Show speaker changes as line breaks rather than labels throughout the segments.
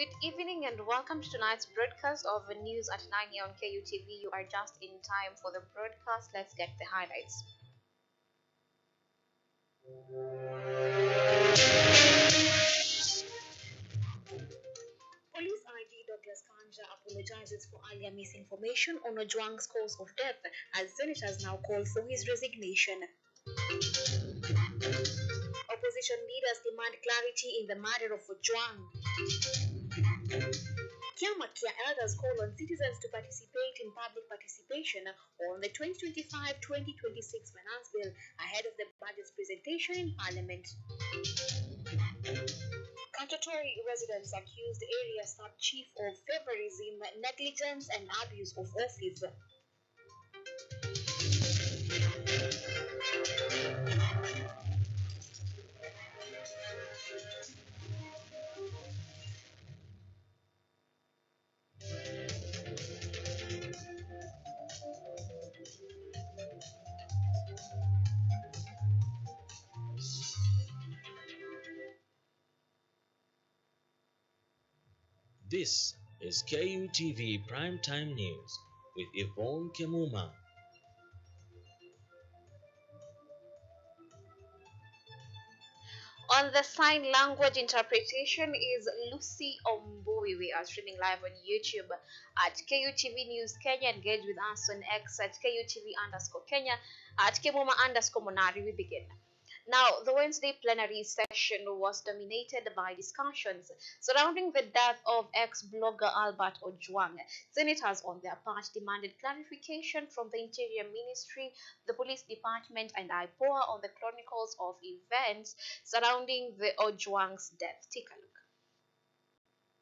Good evening and welcome to tonight's broadcast of the news at 9 here on KUTV. You are just in time for the broadcast. Let's get the highlights. Police IG Douglas Kanja apologizes for earlier misinformation on Ojwang's cause of death as senators now call for his resignation. Opposition leaders demand clarity in the murder of Ojwang. Kemuma elders call on citizens to participate in public participation on the 2025-2026 finance bill ahead of the budget's presentation in Parliament. Counter-Tory residents accused area sub-chief of favorism, negligence and abuse of office.
This is KUTV Primetime News with Yvonne Kemuma.
On the sign language interpretation is Lucy Ombui. We are streaming live on YouTube at KUTV News Kenya. Engage with us on X at KUTV_Kenya, at Kemuma_Monari. We begin. Now, the Wednesday plenary session was dominated by discussions surrounding the death of ex-blogger Albert Ojwang. Senators on their part demanded clarification from the Interior Ministry, the Police Department and IPOA on the chronicles of events surrounding the Ojwang's death. Take a look.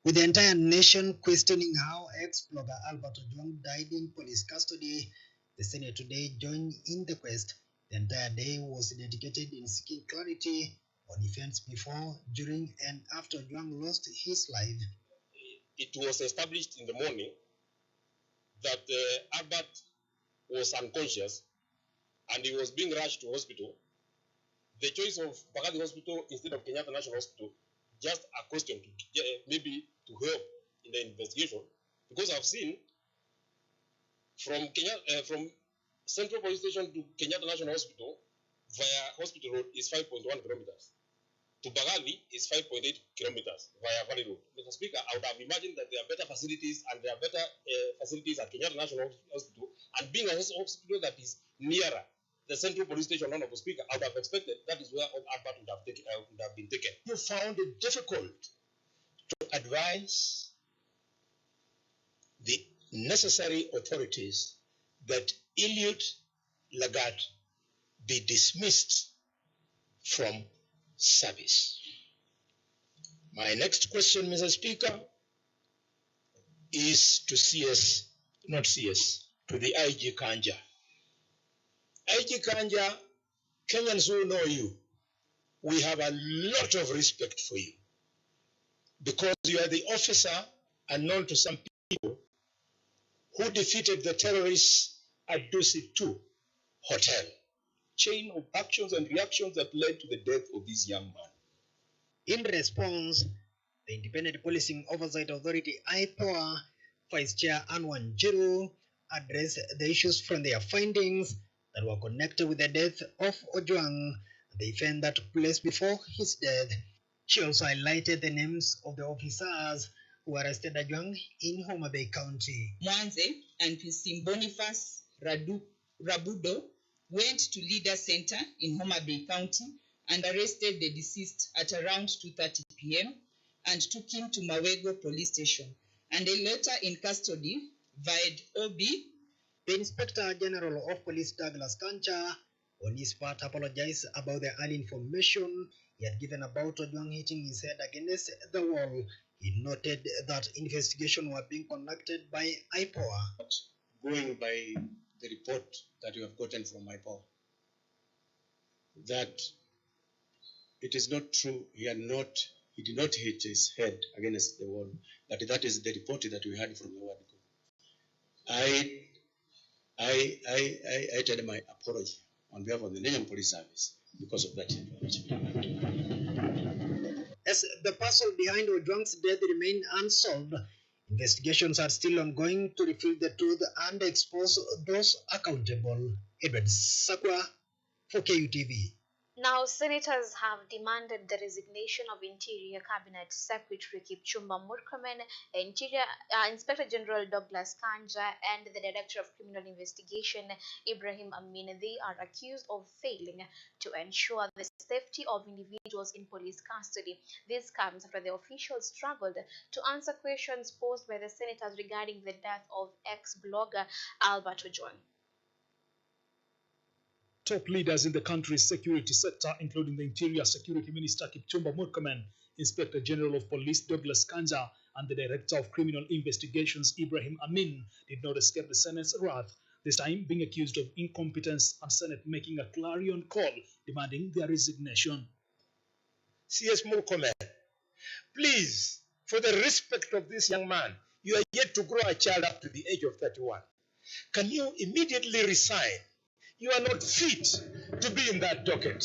With the entire nation questioning how ex-blogger Albert Ojwang died in police custody, the Senate today joined in the quest. The entire day was dedicated in seeking clarity on events before, during, and after Ojwang lost his life.
It was established in the morning that Albert was unconscious and he was being rushed to hospital. The choice of Bagadi Hospital instead of Kenyatta National Hospital, just a question to maybe to help in the investigation, because I've seen from Central Police Station to Kenyatta National Hospital via Hospital Road is 5.1 kilometers. To Bagadi is 5.8 kilometers via Valley Road. Mr. Speaker, I would have imagined that there are better facilities and there are better facilities at Kenyatta National Hospital, and being a hospital that is nearer the Central Police Station, Honorable Speaker, I would have expected that is where Albert would have been taken.
You found it difficult to advise the necessary authorities that Eliud Lagat be dismissed from service. My next question, Mr. Speaker, is to to the IG Kanja. IG Kanja, Kenyans who know you, we have a lot of respect for you because you are the officer unknown to some people who defeated the terrorists at Dusit 2 Hotel. Chain of actions and reactions that led to the death of this young man.
In response, the Independent Policing Oversight Authority IPOA Vice Chair Anwan Jiru addressed the issues from their findings that were connected with the death of Ojwang, the event that took place before his death. She also highlighted the names of the officers who arrested Ojwang in Homa Bay County.
Mwanze and PC Boniface Rabudo went to Leader Center in Homa Bay County and arrested the deceased at around 2:30 p.m. and took him to Mawego Police Station, and a later in custody via OB.
The Inspector General of Police Douglas Kanja, on his part, apologized about the early information he had given about Ojwang hitting his head against the wall. He noted that investigations were being conducted by IPOA.
Going by the report that you have gotten from IPOA, that it is not true, he did not hit his head against the wall, but that is the report that we had from the word. I tell my apology on behalf of the Nigerian Police Service because of that information.
as the person behind Ojwang's death remain unsolved. Investigations are still ongoing to reveal the truth and expose those accountable. Edward Sakwa for KUTV.
Now, senators have demanded the resignation of Interior Cabinet Secretary Kipchumba Murkomen, Inspector General Douglas Kanja, and the Director of Criminal Investigation Ibrahim Amin. They are accused of failing to ensure the safety of individuals in police custody. This comes after the officials struggled to answer questions posed by the senators regarding the death of ex-blogger Albert Ojwang.
Top leaders in the country's security sector, including the Interior Security Minister Kipchumba Murkomen, Inspector General of Police Douglas Kanja, and the Director of Criminal Investigations Ibrahim Amin, did not escape the Senate's wrath, this time being accused of incompetence and Senate making a clarion call demanding their resignation.
CS Murkomen, please, for the respect of this young man, you are yet to grow a child up to the age of 31. Can you immediately resign? You are not fit to be in that docket.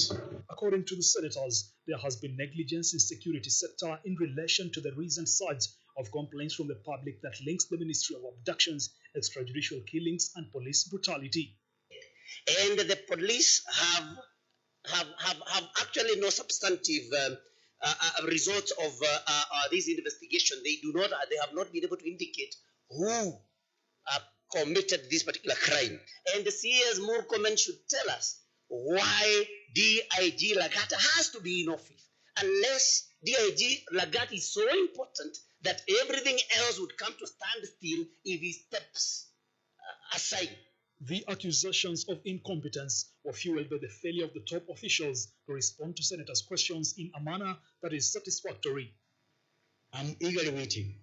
According to the senators, there has been negligence in security sector in relation to the recent surge of complaints from the public that links the Ministry of Abductions, extrajudicial killings, and police brutality.
And the police have actually no substantive results of this investigation. They have not been able to indicate who committed this particular crime. And the CS Murkomen should tell us why DIG Lagat has to be in office. Unless DIG Lagat is so important that everything else would come to stand still if he steps aside.
The accusations of incompetence were fueled by the failure of the top officials to respond to senators' questions in a manner that is satisfactory.
I'm eagerly waiting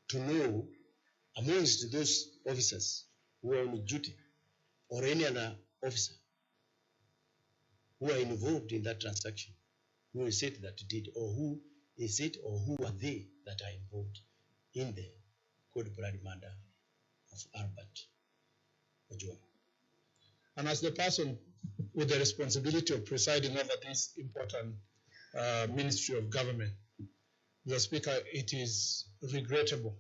to know amongst those officers who are on duty or any other officer who are involved in that transaction, who is it that did, or who is it, or who are they that are involved in the cold-blooded murder of Albert Ojwang.
And as the person with the responsibility of presiding over this important ministry of government, Mr. Speaker, it is regrettable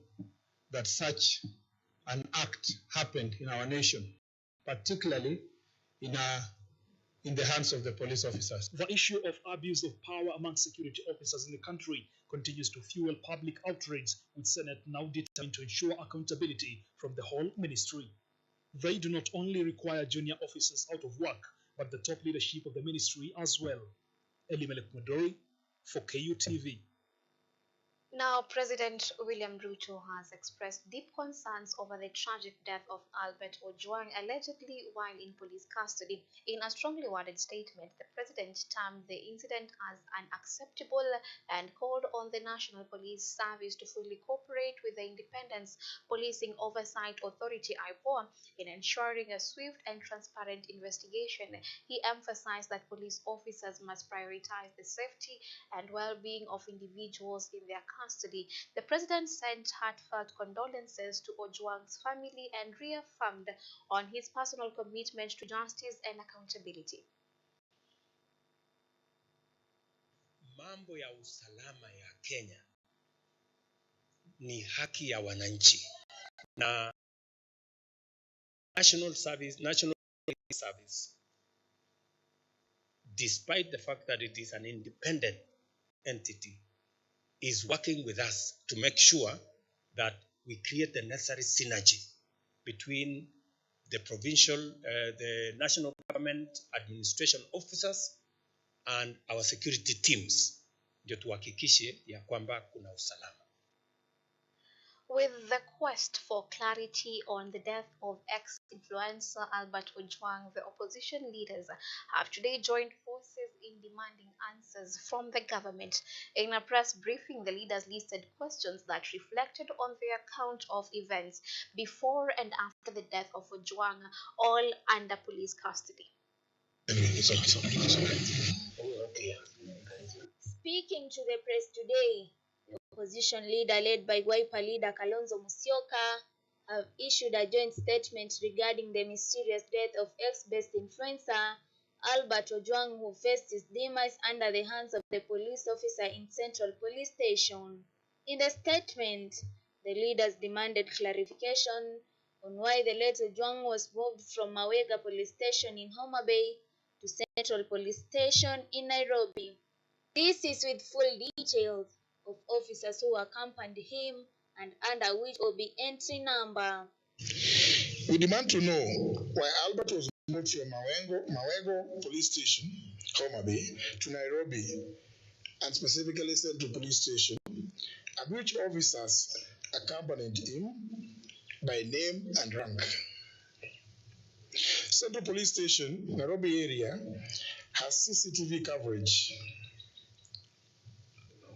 that such an act happened in our nation, particularly in the hands of the police officers.
The issue of abuse of power among security officers in the country continues to fuel public outrage, with Senate now determined to ensure accountability from the whole ministry. They do not only require junior officers out of work, but the top leadership of the ministry as well. Elimelech Modori for KUTV.
Now, President William Ruto has expressed deep concerns over the tragic death of Albert Ojwang, allegedly while in police custody. In a strongly worded statement, the president termed the incident as unacceptable and called on the National Police Service to fully cooperate with the Independence Policing Oversight Authority (IPOA) in ensuring a swift and transparent investigation. He emphasized that police officers must prioritize the safety and well-being of individuals in their custody. The president sent heartfelt condolences to Ojwang's family and reaffirmed on his personal commitment to justice and accountability.
Mambo ya usalama ya Kenya ni haki ya wananchi, na National Police Service, despite the fact that it is an independent entity, is working with us to make sure that we create the necessary synergy between the the national government administration officers and our security teams, ndio tuhakikishe ya kwamba kuna usalama.
With the quest for clarity on the death of ex-influencer Albert Ojwang, the opposition leaders have today joined forces in demanding answers from the government. In a press briefing, the leaders listed questions that reflected on their account of events before and after the death of Ojwang, all under police custody.
Speaking to the press today, the opposition leader led by Wiper leader Kalonzo Musyoka have issued a joint statement regarding the mysterious death of ex-best influencer Albert Ojwang, who faced his demise under the hands of the police officer in Central Police Station. In the statement, the leaders demanded clarification on why the late Ojwang was moved from Mawega Police Station in Homa Bay to Central Police Station in Nairobi. This is with full details of officers who accompanied him and under which OB entry number.
We demand to know why Albert was moved from Mawego Police Station, Homa Bay, to Nairobi, and specifically Central Police Station, and which officers accompanied him by name and rank. Central Police Station, Nairobi area, has CCTV coverage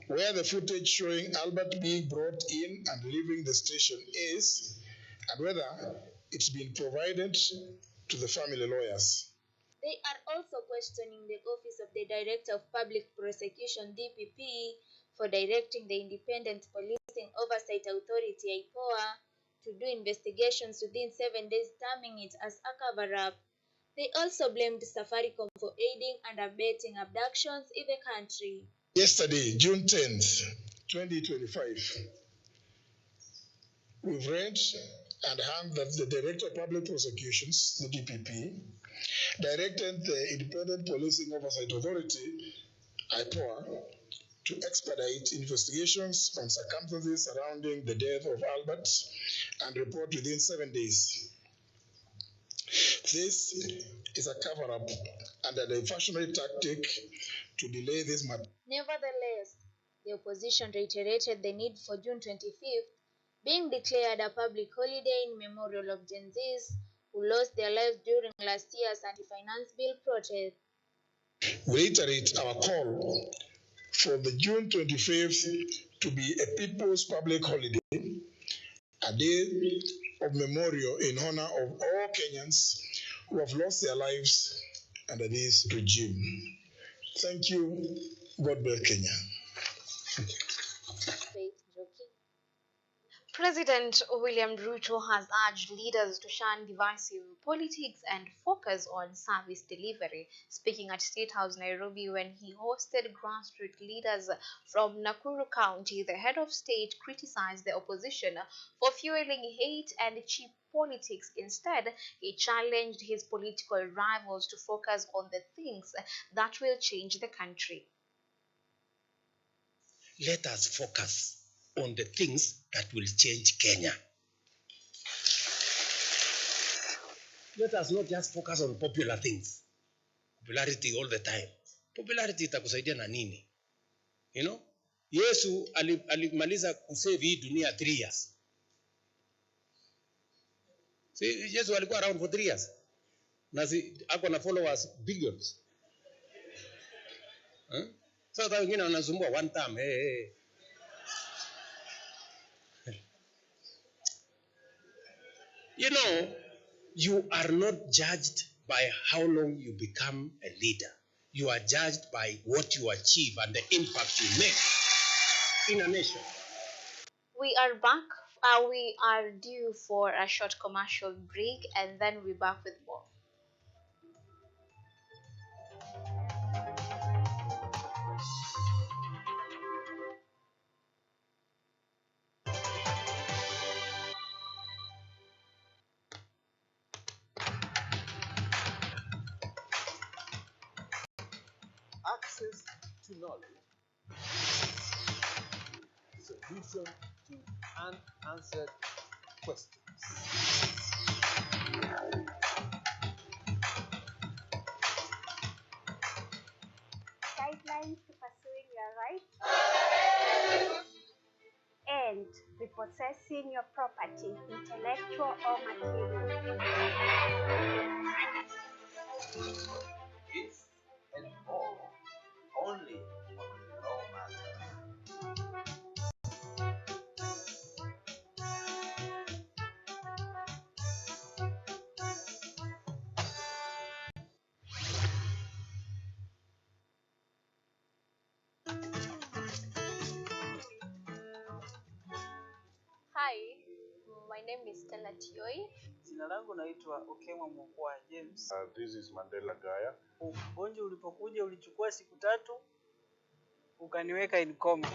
where the footage showing Albert being brought in and leaving the station is, and whether it's been provided to the family lawyers.
They are also questioning the Office of the Director of Public Prosecution (DPP) for directing the Independent Policing Oversight Authority (IPOA) to do investigations within 7 days, terming it as a cover-up. They also blamed Safaricom for aiding and abetting abductions in the country.
Yesterday, June 10th, 2025, we've read and heard that the Director of Public Prosecutions, the DPP, directed the Independent Policing Oversight Authority, IPOA, to expedite investigations on circumstances surrounding the death of Albert and report within 7 days. This is a cover-up and a diversionary tactic to delay this matter.
Nevertheless, the opposition reiterated the need for June 25th being declared a public holiday in memorial of Gen Zs who lost their lives during last year's anti-finance bill protest.
We reiterate our call for the June 25th to be a people's public holiday, a day of memorial in honor of all Kenyans who have lost their lives under this regime. Thank you. God bless Kenya.
President William Ruto has urged leaders to shun divisive politics and focus on service delivery. Speaking at State House Nairobi when he hosted grassroots leaders from Nakuru County, the head of state criticized the opposition for fueling hate and cheap politics. Instead, he challenged his political rivals to focus on the things that will change the country.
Let us focus on the things that will change Kenya. Let us not just focus on popular things. Popularity all the time. Popularity itakusaidia na nini? You know? Yesu alimaliza kusave hii dunia 3 years. See, Yesu alikuwa around for 3 years. Na ako na followers billions. Sasa wengine wanasumbua one time. Hey. You know, you are not judged by how long you become a leader. You are judged by what you achieve and the impact you make in a nation.
We are back. We are due for a short commercial break and then we're back with more.
Access to knowledge, solution to unanswered questions.
Guidelines to pursuing your rights and repossessing your property, intellectual or material.
This and more only on Law Matter.
Hi, my name is Stella Tioi. Jina langu naitwa Kemuma James.
This is Mandela Gaya.
Ugonjwa ulipokuja ulichukua siku 3 ukaniweka in coma.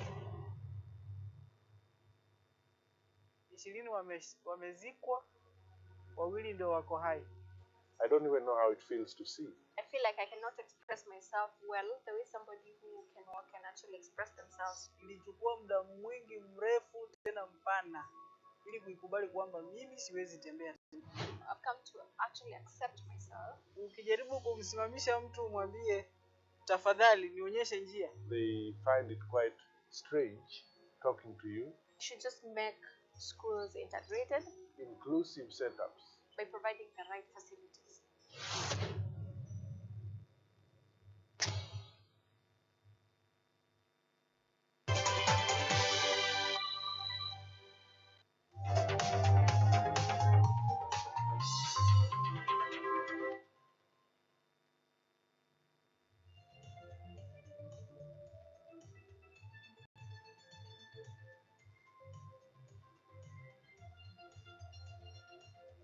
20 wamezikwa, 2 ndio wako hai.
I don't even know how it feels to see.
I feel like I cannot express myself well the way somebody who can walk can actually express themselves.
Ilichukua muda mwingi mrefu tena mpana ili kuikubali kwamba mimi siwezi tembea.
I've come to actually accept myself.
Ukijaribu kumsimamisha mtu mwambie tafadhali nionyeshe njia.
They find it quite strange talking to you.
You should just make schools integrated,
inclusive setups,
by providing the right facilities.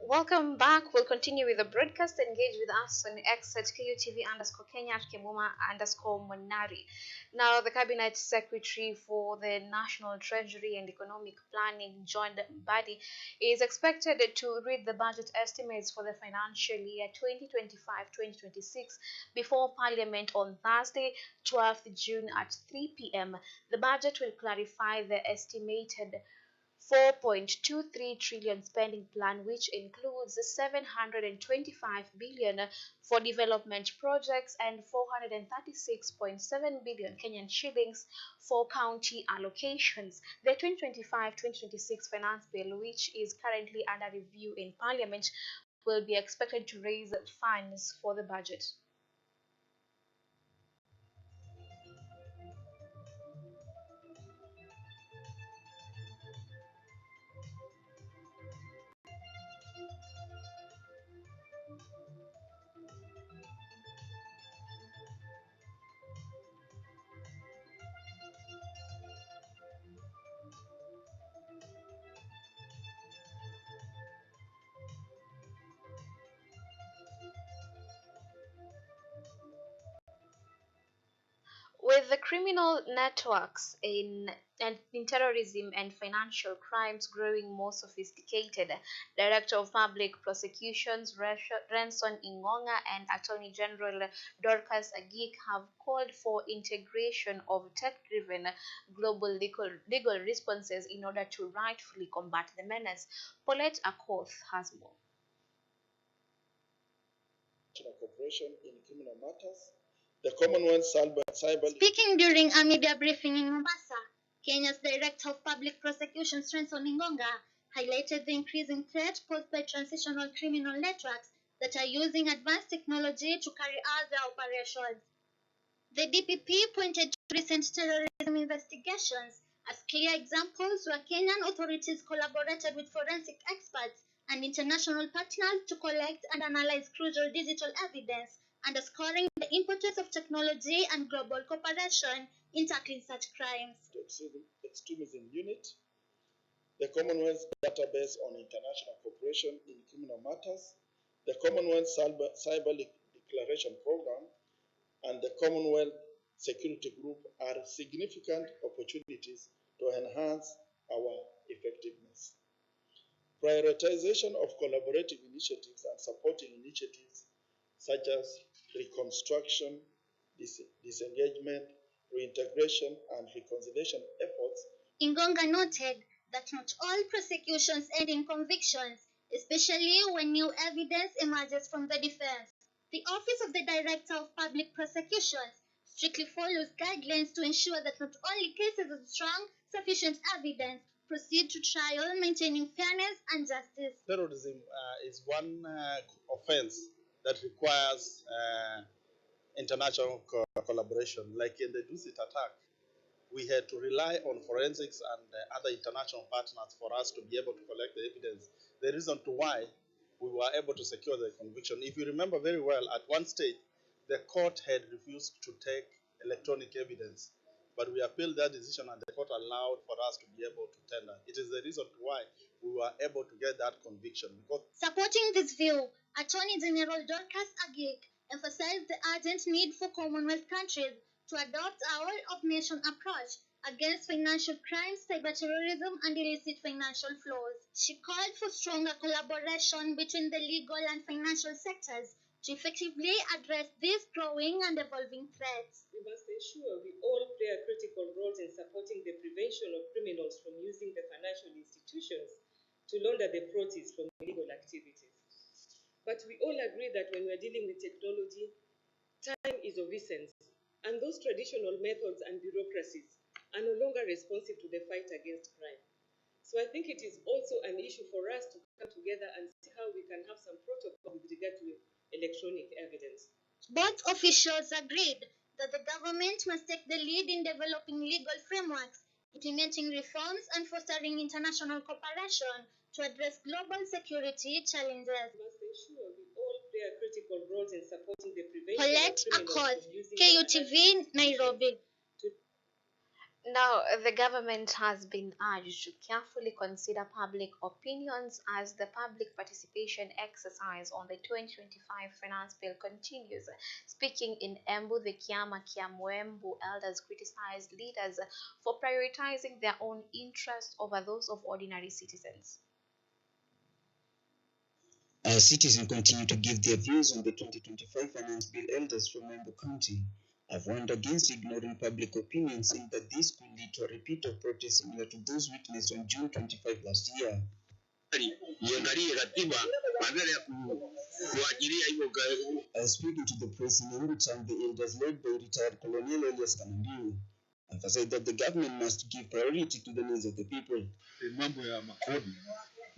Welcome back. We'll continue with the broadcast. Engage with us on X at KUTV_Kenya at Kemuma_Monari. Now, the Cabinet Secretary for the National Treasury and Economic Planning, John Mbadi, is expected to read the budget estimates for the financial year 2025-2026 before Parliament on Thursday, 12th June at 3 p.m. The budget will clarify the estimated 4.23 trillion spending plan, which includes 725 billion for development projects and 436.7 billion Kenyan shillings for county allocations. The 2025-2026 finance bill, which is currently under review in Parliament, will be expected to raise funds for the budget. With the criminal networks in terrorism and financial crimes growing more sophisticated, Director of Public Prosecutions Renson Ingonga and Attorney General Dorcas Agik have called for integration of tech-driven global legal responses in order to rightfully combat the menace. Paulette Akoth has more.
Cooperation in criminal matters. The Commonwealth Cyber.
Speaking during a media briefing in Mombasa, Kenya's Director of Public Prosecutions, Renson Ingonga, highlighted the increasing threat posed by transitional criminal networks that are using advanced technology to carry out their operations. The DPP pointed to recent terrorism investigations as clear examples where Kenyan authorities collaborated with forensic experts and international partners to collect and analyze crucial digital evidence, underscoring the importance of technology and global cooperation in tackling such crimes.
Extremism Unit, the Commonwealth Database on International Cooperation in Criminal Matters, the Commonwealth Cyber Declaration Program, and the Commonwealth Security Group are significant opportunities to enhance our effectiveness. Prioritization of collaborative initiatives and supporting initiatives such as reconstruction, disengagement, reintegration, and reconciliation efforts.
Ingonga noted that not all prosecutions end in convictions, especially when new evidence emerges from the defense. The Office of the Director of Public Prosecutions strictly follows guidelines to ensure that not only cases with strong, sufficient evidence proceed to trial, maintaining fairness and justice.
Terrorism is one offense that requires international collaboration. Like in the Dusit attack, we had to rely on forensics and other international partners for us to be able to collect the evidence. The reason to why we were able to secure the conviction, if you remember very well, at one stage, the court had refused to take electronic evidence, but we appealed that decision and the court allowed for us to be able to tender. It is the reason why we were able to get that conviction. Because
Supporting this view, Attorney General Dorcas Agik emphasized the urgent need for Commonwealth countries to adopt a whole-of-nation approach against financial crimes, cyberterrorism, and illicit financial flows. She called for stronger collaboration between the legal and financial sectors to effectively address these growing and evolving threats.
We must ensure we all play a critical role in supporting the prevention of criminals from using the financial institutions to launder the proceeds from illegal activities. But we all agree that when we're dealing with technology, time is of essence, and those traditional methods and bureaucracies are no longer responsive to the fight against crime. So I think it is also an issue for us to come together and see how we can have some protocol with regard to electronic evidence.
Both officials agreed that the government must take the lead in developing legal frameworks, implementing reforms, and fostering international cooperation to address global security challenges.
We must ensure we all play a critical role in supporting the prevention
Paulette
of criminals
Accord,
from using
KUTV, Nairobi.
Now, the government has been urged to carefully consider public opinions as the public participation exercise on the 2025 finance bill continues. Speaking in Embu, the Kiama Kiamwembu elders criticized leaders for prioritizing their own interests over those of ordinary citizens.
As citizens continue to give their views on the 2025 finance bill, elders from Embu County have warned against ignoring public opinion, saying that this could lead to a repeat of protests similar to those witnessed on June 25 last year. Speaking to the press in Embu Town, the elders led by retired Colonel Elias Kanambiu emphasized that the government must give priority to the needs of the people.
Mambo ya makodi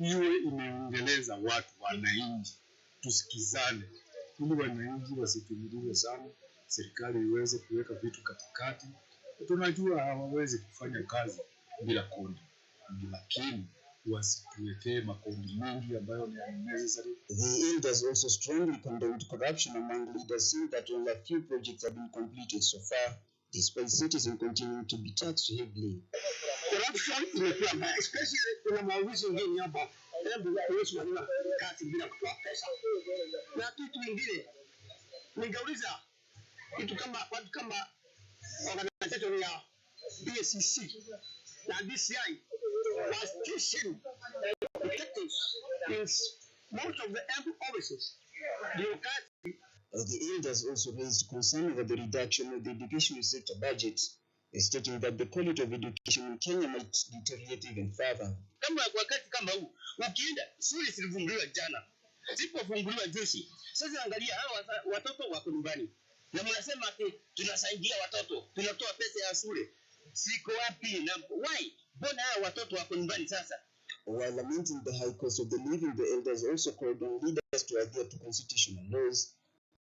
iwe imeongeleza watu wananchi, tusikizane ili wananchi wasitumiliwe sana, serikali iweze kuweka vitu katikati. Tunajua hawawezi kufanya kazi bila kodi, lakini wasituwekee makodi mengi ambayo ni unnecessary.
The elders also strongly condemned corruption among leaders, saying that only a few projects have been completed so far, despite citizens continuing to be taxed heavily.
Corruption imekuwa mbaya, especially kuna maofisi wengine hapa kuhusu wanyama kazi bila kutoa pesa. Na kitu kingine ningeuliza kitu kama watu kama organization ya BSCC na DCI was teaching detectives in most of the offices.
The elders also raised concern over the reduction of the educational sector budget, stating that the quality of education in Kenya might deteriorate even further.
Kama wakati kama huu ukienda shule zilifunguliwa jana, zipofunguliwa juzi. Sasa angalia hawa watoto wako nyumbani na mnasema ati tunasaidia watoto, tunatoa pesa ya shule. Siko wapi na why? Mbona hawa watoto wako nyumbani sasa?
While lamenting the high cost of the living, the elders also called on leaders to adhere to constitutional laws.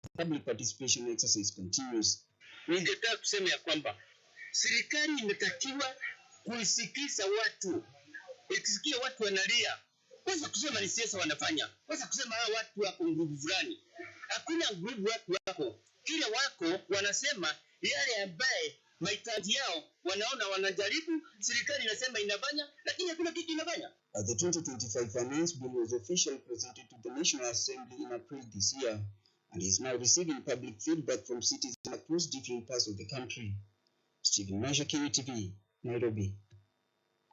The public participation exercise continues.
Ningetaka kusema ya kwamba serikali inatakiwa kusikiza watu. Ikisikia watu wanalia, kwanza kusema ni siasa wanafanya. Kwanza kusema hawa watu wako nguvu fulani. Hakuna nguvu wako. Kila wako wanasema yale ambaye mahitaji yao wanaona wanajaribu, serikali inasema inafanya, lakini hakuna kitu inafanya.
The 2025 finance bill was officially presented to the National Assembly in April this year and is now receiving public feedback from citizens across different parts of the country. Stephen Masha, KUTV, Nairobi.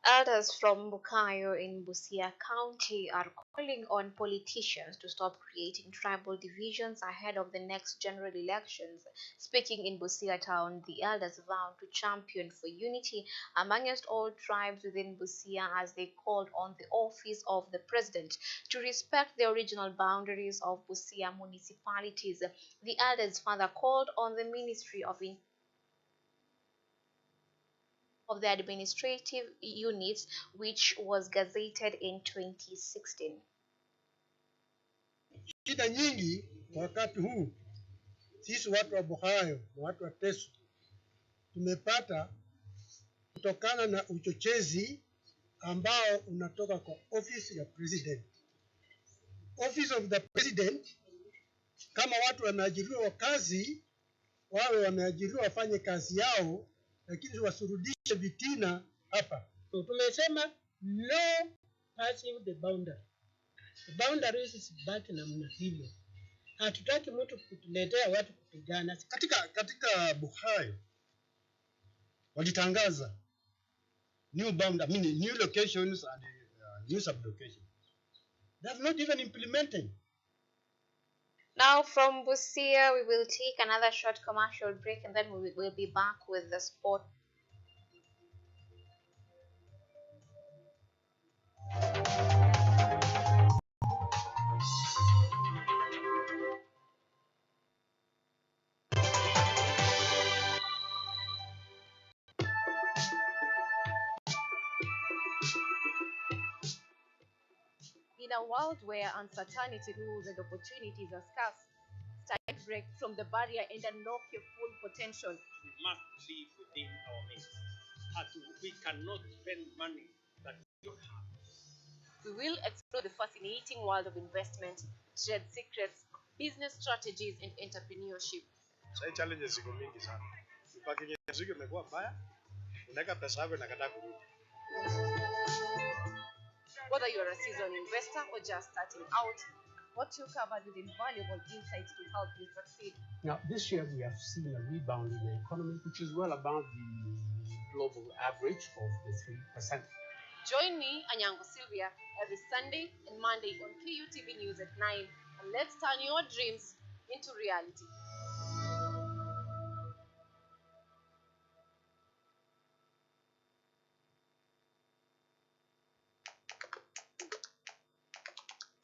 Elders from Bukayo in Busia County are calling on politicians to stop creating tribal divisions ahead of the next general elections. Speaking in Busia town, the elders vowed to champion for unity amongst all tribes within Busia as they called on the office of the president to respect the original boundaries of Busia municipalities. The elders further called on the Ministry of the administrative units, which was gazetted in 2016.
Shida nyingi wakati huu sisi watu wa Buhayo na watu wa Teso tumepata kutokana na uchochezi ambao unatoka kwa office ya president. Office of the president, kama watu wameajiriwa kazi, wawe wameajiriwa wafanye kazi yao, lakini wasurudishe vitina hapa. So tumesema no passing the boundary. The boundaries is bad namna hivyo. Hatutaki mtu kutuletea watu kupigana. Katika Buhayo walitangaza new new locations and new sublocations. That's not even implemented.
Now from Busia, we will take another short commercial break and then we'll be back with the sport.
In a world where uncertainty rules and opportunities are scarce, start break from the barrier and unlock your full potential.
We must live within our means. We cannot spend money that we don't have.
We will explore the fascinating world of investment, trade secrets, business strategies, and entrepreneurship.
Sasa challenges ziko mingi sana. Mpaka mzigo imekuwa mbaya. Unaweka pesa yako inakataa kurudi.
Whether you're a seasoned investor or just starting out, what you covered with invaluable insights to help you succeed.
Now, this year we have seen a rebound in the economy, which is well above the global average of the 3%.
Join me, Anyango Sylvia, every Sunday and Monday on KUTV News at 9, and let's turn your dreams into reality.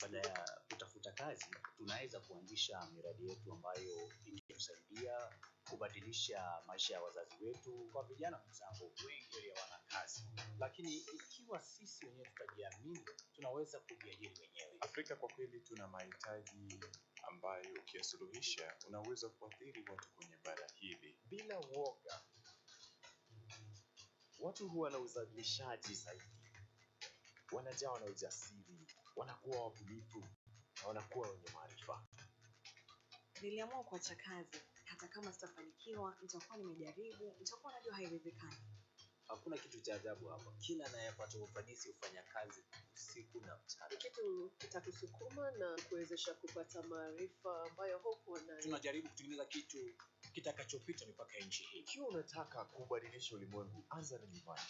Baada ya kutafuta kazi, tunaweza kuanzisha miradi yetu ambayo ingetusaidia kubadilisha maisha ya wazazi wetu.
Kwa vijana wenzangu, wengi hawana kazi, lakini ikiwa sisi wenyewe tutajiamini, tunaweza kujiajiri wenyewe.
Afrika kwa kweli tuna mahitaji ambayo ukiyasuluhisha unaweza kuathiri watu kwenye bara hili
bila woga.
Watu huwa na uzalishaji zaidi, wanajawa na ujasiri, wanakuwa wabunifu na wanakuwa wenye maarifa.
Niliamua kuacha kazi, hata kama sitafanikiwa, nitakuwa nimejaribu, nitakuwa najua haiwezekani.
Hakuna kitu cha ajabu hapa. Kila anayepata ufanisi hufanya kazi usiku na mchana.
Kitu kitatusukuma na kuwezesha kupata maarifa ambayo hukuwa nayo.
Tunajaribu kutengeneza kitu kitakachopita mipaka ya nchi hii.
Ikiwa unataka kubadilisha ulimwengu, anza na nyumbani.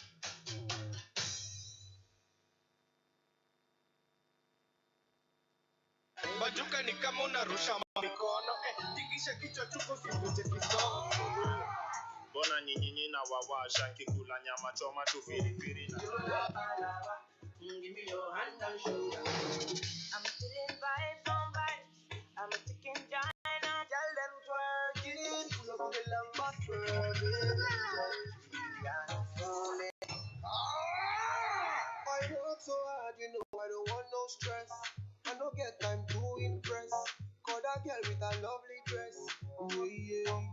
Bajuka ni kama unarusha mikono, tikisha kichwa chuko usivute kisogo.
Mbona nyinyi na wawasha nkikula nyama choma tu firifiri na
Give me your hand and shoulder.
I'm feeling vibes on vibes. I'm a chicken China.
Tell them twerking, pull up the lumber twerking. I work so hard, you know I don't want no stress. I don't get time to impress. Call that girl with a lovely dress. Oh yeah.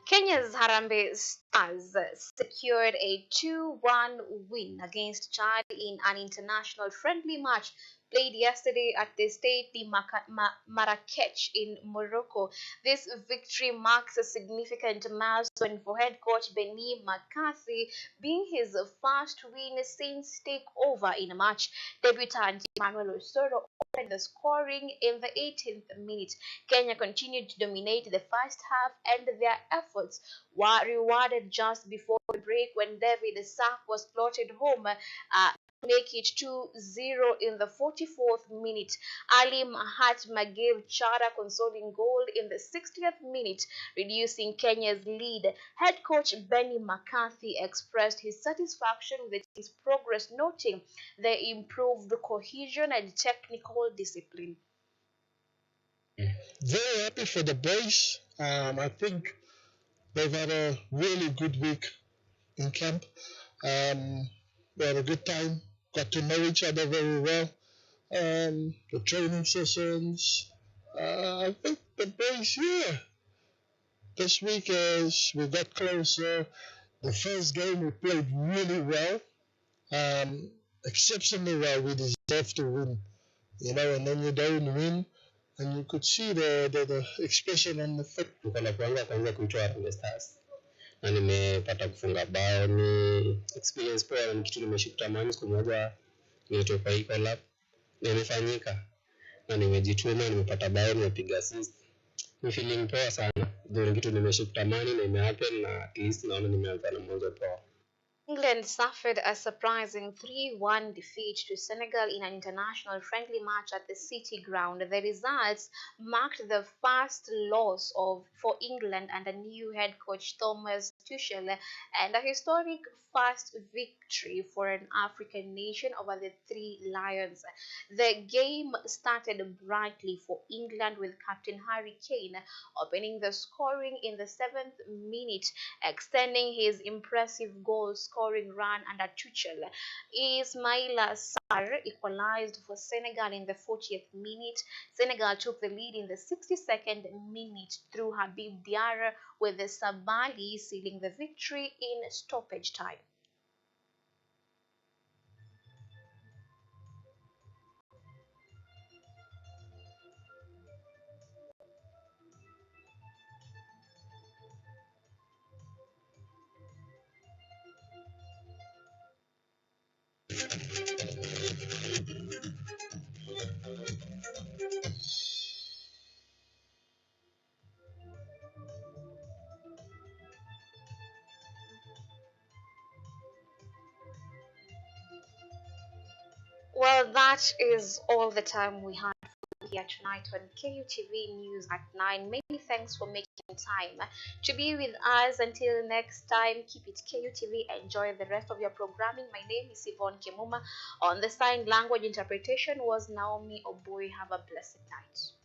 Kenya's Harambee Stars secured a 2-1 win against Chad in an international friendly match played yesterday at the stately Marrakech in Morocco. This victory marks a significant milestone for head coach Benny McCarthy, being his first win since takeover in a match. Debutant Emmanuel Osoro opened the scoring in the 18th minute. Kenya continued to dominate the first half, and their efforts were rewarded just before the break when David Sack was slotted home. Make it 2-0 in the 44th minute. Ali Mahatma gave Chad a consoling goal in the 60th minute, reducing Kenya's lead. Head coach Benny McCarthy expressed his satisfaction with his progress, noting the improved cohesion and technical discipline.
Very happy for the boys. I think they've had a really good week in camp. We had a good time, got to know each other very well. The training sessions, I think the boys, This week, as we got closer, the first game we played really well, exceptionally well. We deserved to win, and then you don't win, and you could see the expression on the face.
Kwanza kuitwa Harambee Stars na nimepata kufunga bao, ni experience poa, ni kitu nimeshikitamani siku moja niitoe kwa hii collab, na imefanyika na nimejituma, nimepata bao, nimepiga assist. Ni feeling poa sana, ndio kitu nimeshikitamani na imehappen, na at least naona nimeanza na mwanzo poa.
England suffered a surprising 3-1 defeat to Senegal in an international friendly match at the City Ground. The results marked the first loss for England under new head coach Thomas Tuchel and a historic first victory for an African nation over the Three Lions. The game started brightly for England with Captain Harry Kane opening the scoring in the 7th minute, extending his impressive goal scoring run under Tuchel. Ismaila Sarr equalized for Senegal in the 40th minute. Senegal took the lead in the 62nd minute through Habib Diarra, with the Sabali sealing the victory in stoppage time. Well, that is all the time we had here tonight on KUTV News at 9. Many thanks for making time to be with us. Until next time, keep it KUTV. Enjoy the rest of your programming. My name is Yvonne Kemuma. On the sign language interpretation was Naomi Oboy. Have a blessed night.